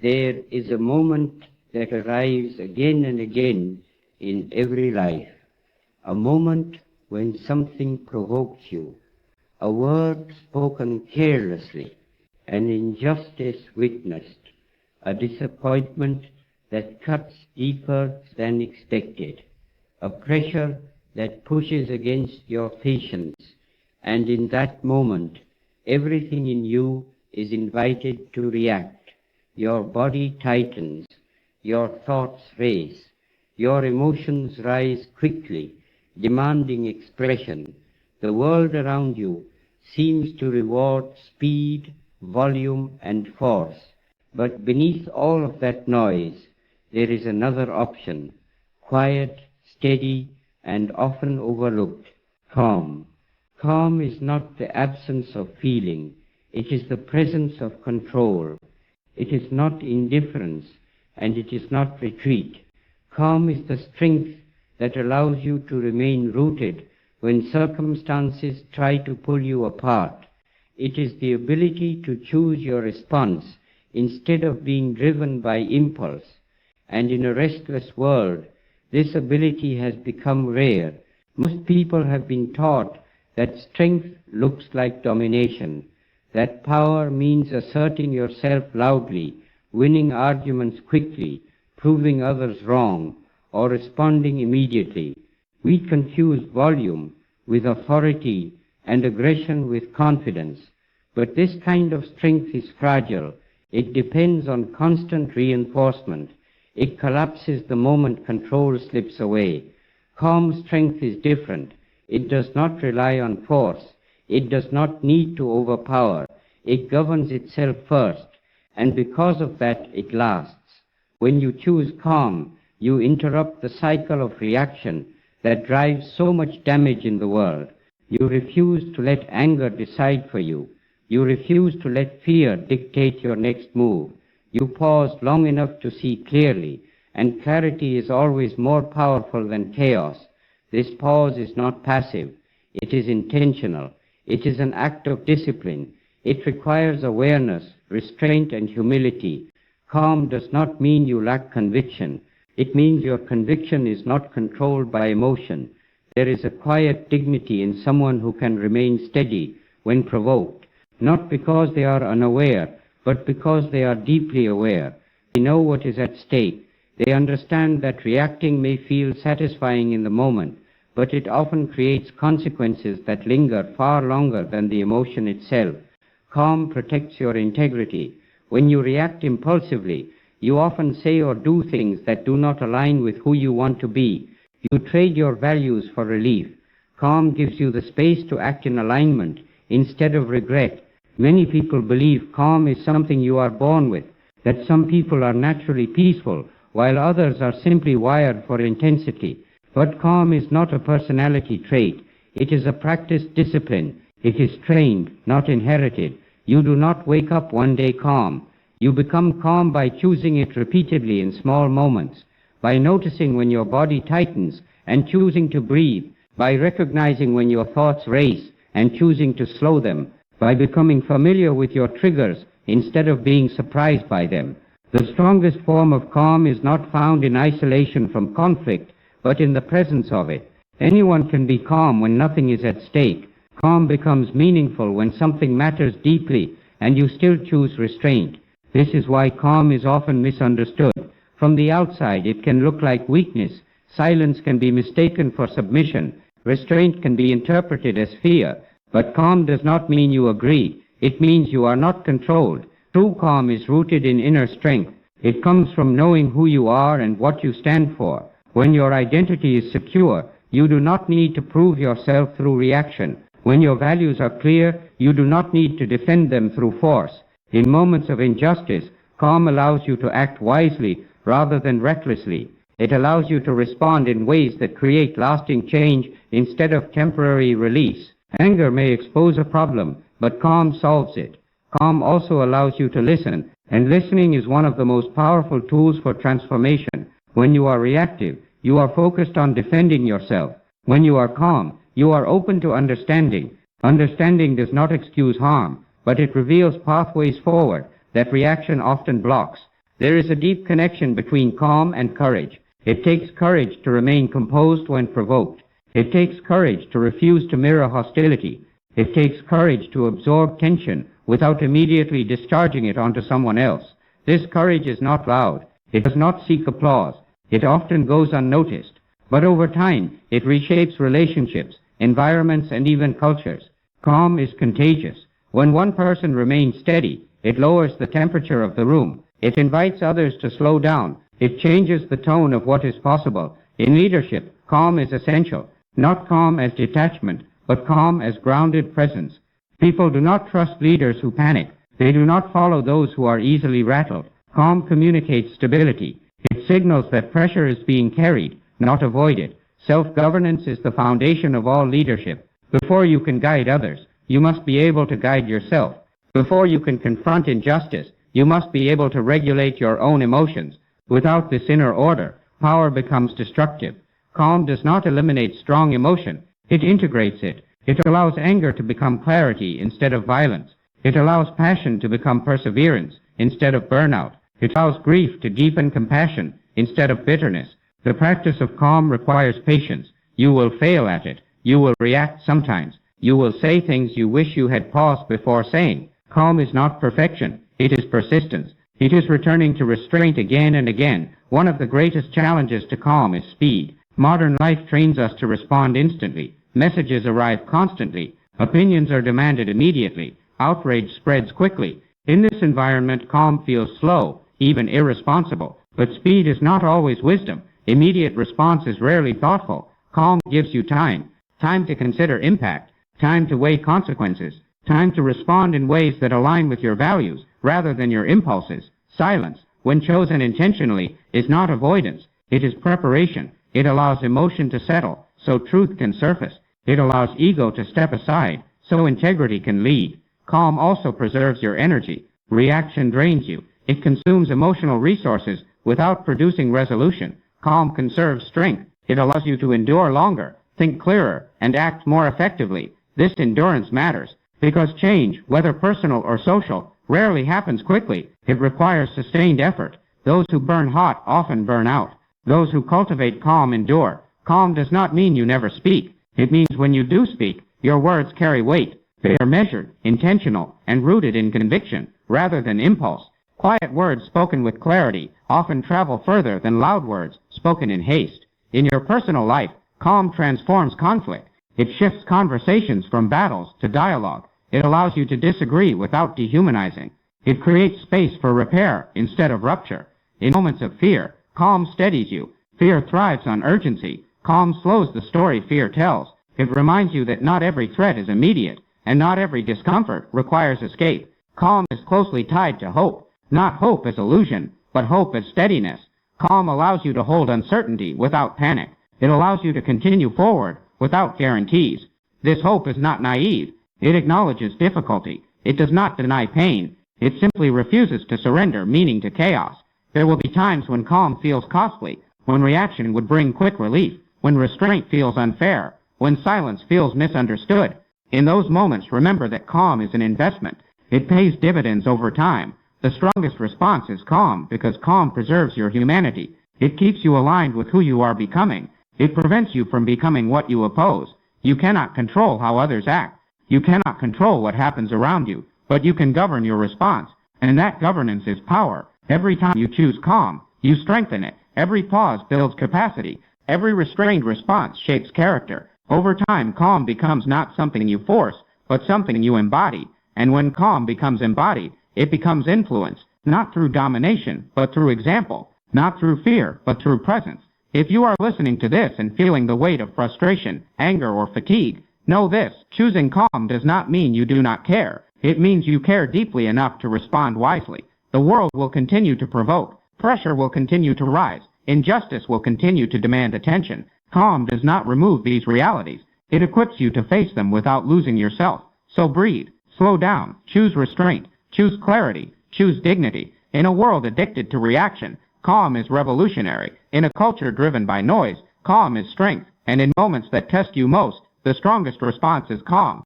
There is a moment that arrives again and again in every life, a moment when something provokes you, a word spoken carelessly, an injustice witnessed, a disappointment that cuts deeper than expected, a pressure that pushes against your patience, and in that moment everything in you is invited to react. Your body tightens, your thoughts race, your emotions rise quickly, demanding expression. The world around you seems to reward speed, volume, and force. But beneath all of that noise, there is another option, quiet, steady, and often overlooked, calm. Calm is not the absence of feeling, it is the presence of control. It is not indifference, and it is not retreat. Calm is the strength that allows you to remain rooted when circumstances try to pull you apart. It is the ability to choose your response instead of being driven by impulse. And in a restless world, this ability has become rare. Most people have been taught that strength looks like domination, that power means asserting yourself loudly, winning arguments quickly, proving others wrong, or responding immediately. We confuse volume with authority and aggression with confidence. But this kind of strength is fragile. It depends on constant reinforcement. It collapses the moment control slips away. Calm strength is different. It does not rely on force. It does not need to overpower. It governs itself first, and because of that it lasts. When you choose calm, you interrupt the cycle of reaction that drives so much damage in the world. You refuse to let anger decide for you. You refuse to let fear dictate your next move. You pause long enough to see clearly, and clarity is always more powerful than chaos. This pause is not passive. It is intentional. It is an act of discipline. It requires awareness, restraint, and humility. Calm does not mean you lack conviction. It means your conviction is not controlled by emotion. There is a quiet dignity in someone who can remain steady when provoked, not because they are unaware, but because they are deeply aware. They know what is at stake. They understand that reacting may feel satisfying in the moment, but it often creates consequences that linger far longer than the emotion itself. Calm protects your integrity. When you react impulsively, you often say or do things that do not align with who you want to be. You trade your values for relief. Calm gives you the space to act in alignment instead of regret. Many people believe calm is something you are born with, that some people are naturally peaceful, while others are simply wired for intensity. But calm is not a personality trait. It is a practiced discipline. It is trained, not inherited. You do not wake up one day calm. You become calm by choosing it repeatedly in small moments, by noticing when your body tightens and choosing to breathe, by recognizing when your thoughts race and choosing to slow them, by becoming familiar with your triggers instead of being surprised by them. The strongest form of calm is not found in isolation from conflict, but in the presence of it. Anyone can be calm when nothing is at stake. Calm becomes meaningful when something matters deeply and you still choose restraint. This is why calm is often misunderstood. From the outside, it can look like weakness. Silence can be mistaken for submission. Restraint can be interpreted as fear. But calm does not mean you agree. It means you are not controlled. True calm is rooted in inner strength. It comes from knowing who you are and what you stand for. When your identity is secure, you do not need to prove yourself through reaction. When your values are clear, you do not need to defend them through force. In moments of injustice, calm allows you to act wisely rather than recklessly. It allows you to respond in ways that create lasting change instead of temporary release. Anger may expose a problem, but calm solves it. Calm also allows you to listen, and listening is one of the most powerful tools for transformation. When you are reactive, you are focused on defending yourself. When you are calm, you are open to understanding. Understanding does not excuse harm, but it reveals pathways forward that reaction often blocks. There is a deep connection between calm and courage. It takes courage to remain composed when provoked. It takes courage to refuse to mirror hostility. It takes courage to absorb tension without immediately discharging it onto someone else. This courage is not loud. It does not seek applause. It often goes unnoticed. But over time, it reshapes relationships, environments, and even cultures. Calm is contagious. When one person remains steady, it lowers the temperature of the room. It invites others to slow down. It changes the tone of what is possible. In leadership, calm is essential. Not calm as detachment, but calm as grounded presence. People do not trust leaders who panic. They do not follow those who are easily rattled. Calm communicates stability. It signals that pressure is being carried, not avoided. Self-governance is the foundation of all leadership. Before you can guide others, you must be able to guide yourself. Before you can confront injustice, you must be able to regulate your own emotions. Without this inner order, power becomes destructive. Calm does not eliminate strong emotion. It integrates it. It allows anger to become clarity instead of violence. It allows passion to become perseverance instead of burnout. It allows grief to deepen compassion instead of bitterness. The practice of calm requires patience. You will fail at it. You will react sometimes. You will say things you wish you had paused before saying. Calm is not perfection. It is persistence. It is returning to restraint again and again. One of the greatest challenges to calm is speed. Modern life trains us to respond instantly. Messages arrive constantly. Opinions are demanded immediately. Outrage spreads quickly. In this environment, calm feels slow, even irresponsible. But speed is not always wisdom. Immediate response is rarely thoughtful. Calm gives you time. Time to consider impact. Time to weigh consequences. Time to respond in ways that align with your values rather than your impulses. Silence, when chosen intentionally, is not avoidance. It is preparation. It allows emotion to settle, so truth can surface. It allows ego to step aside, so integrity can lead. Calm also preserves your energy. Reaction drains you. It consumes emotional resources without producing resolution. Calm conserves strength. It allows you to endure longer, think clearer, and act more effectively. This endurance matters, because change, whether personal or social, rarely happens quickly. It requires sustained effort. Those who burn hot often burn out. Those who cultivate calm endure. Calm does not mean you never speak. It means when you do speak, your words carry weight. They are measured, intentional, and rooted in conviction, rather than impulse. Quiet words spoken with clarity often travel further than loud words spoken in haste. In your personal life, calm transforms conflict. It shifts conversations from battles to dialogue. It allows you to disagree without dehumanizing. It creates space for repair instead of rupture. In moments of fear, calm steadies you. Fear thrives on urgency. Calm slows the story fear tells. It reminds you that not every threat is immediate, and not every discomfort requires escape. Calm is closely tied to hope. Not hope as illusion, but hope as steadiness. Calm allows you to hold uncertainty without panic. It allows you to continue forward without guarantees. This hope is not naive. It acknowledges difficulty. It does not deny pain. It simply refuses to surrender meaning to chaos. There will be times when calm feels costly, when reaction would bring quick relief, when restraint feels unfair, when silence feels misunderstood. In those moments, remember that calm is an investment. It pays dividends over time. The strongest response is calm because calm preserves your humanity. It keeps you aligned with who you are becoming. It prevents you from becoming what you oppose. You cannot control how others act. You cannot control what happens around you, but you can govern your response. And that governance is power. Every time you choose calm, you strengthen it. Every pause builds capacity. Every restrained response shapes character. Over time, calm becomes not something you force, but something you embody. And when calm becomes embodied, it becomes influence, not through domination, but through example, not through fear, but through presence. If you are listening to this and feeling the weight of frustration, anger, or fatigue, know this: choosing calm does not mean you do not care. It means you care deeply enough to respond wisely. The world will continue to provoke. Pressure will continue to rise. Injustice will continue to demand attention. Calm does not remove these realities. It equips you to face them without losing yourself. So breathe, slow down, choose restraint, choose clarity, choose dignity. In a world addicted to reaction, calm is revolutionary. In a culture driven by noise, calm is strength. And in moments that test you most, the strongest response is calm.